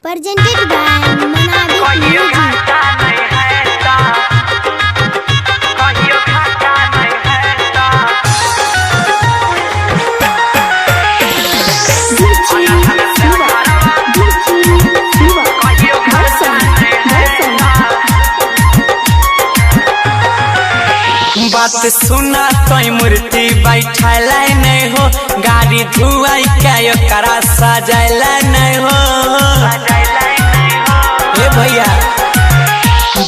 presented by Manabi Music. बात सुना तो मूर्ति बैठल नहीं हो, गाड़ी धुआई के करा सजल नहीं हो। ए भैया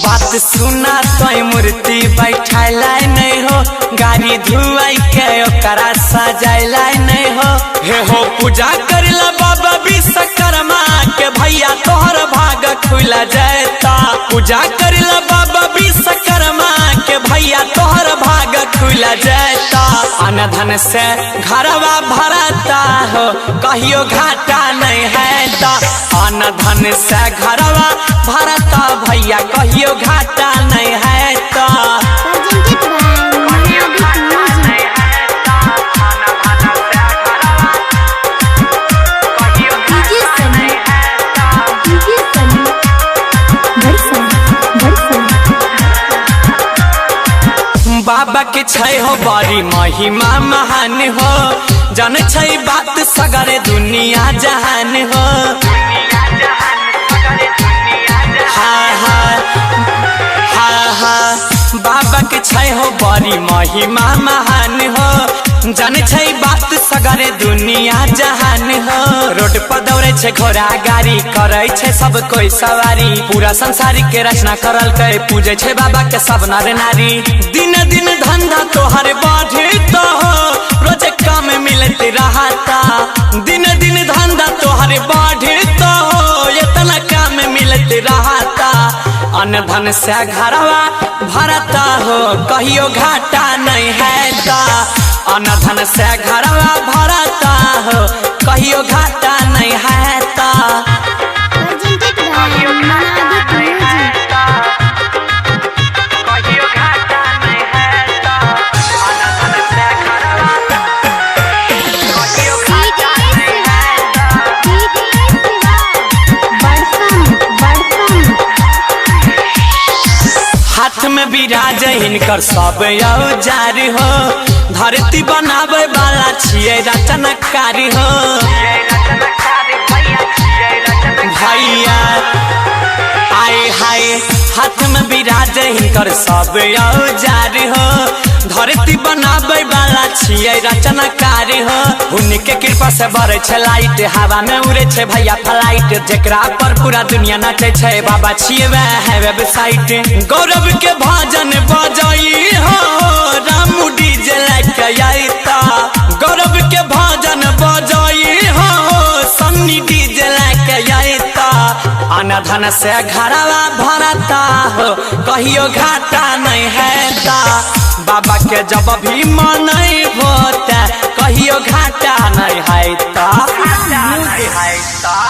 बात सुना तो मूर्ति बैठल नहीं हो, गाड़ी धुआई के करा सजल नहीं हो। हे हो पूजा करला बाबा विश्वकर्मा के भैया तोहर भाग खुल जाता। पूजा करला बाबा विश्वकर्मा के भैया तोहर भाग खुल जाता। अन्न धन से घरवा भरता हो, कहियो घाटा नहीं है ता। अन्न धन से घरवा भरता भैया कहियो घाटा नहीं है ता। बाबा के छै हो बड़ी महिमा महान हो, जन छै बात सगरे दुनिया जहान हो। हाँ हाँ हाँ हाँ बाबा के छै हो बड़ी महिमा महान हो, जन छै बात सगरे दुनिया जहान हो। रोड पर दौड़े छे घोड़ा गाड़ी, करे छे सब कोई सवारी। पूरा संसार के रचना करल के पूजे छे बाबा के सब नर नारी। दिन दिन धंधा तोहर बढ़े तो हो, रोज काम मिलते रहता। दिन दिन धंधा तोहर बढ़े तो हो, इतना काम मिलते रहता। अन्न धन से घरवा भरता हो, कहियो घाटा नहीं है ता। अन्न धन से घरवा भरता हो, कहियो घाटा नहीं है ता। हाथ में विराज हिनकर सब औजार हो, धरती बनावे वाला छिए रचनाकारी हो। भैया आए हाय हाथ में विराज हिनकर सब औजार हो, धरती बनावे वाला छिए रचनाकारी हो। उनके कृपा से बढ़े छे लाइट, हवा में उड़े छे भैया फ्लाइट। जेकरा पर पूरा दुनिया नाचे छे बाबा छिए है वेबसाइट। गौरव के भजन बजाई हो, रामू डीजे लेके आईता। गौरव के भजन बजाई हो, सन्नी डीजे लेके आईता। अन्न धन से घरवा भरता हो, कहियो घाटा नहीं है ता। बाबा के जब भी मन होता, कहियो घाटा नहीं है ता।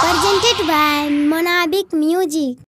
Presented by Manabi Music.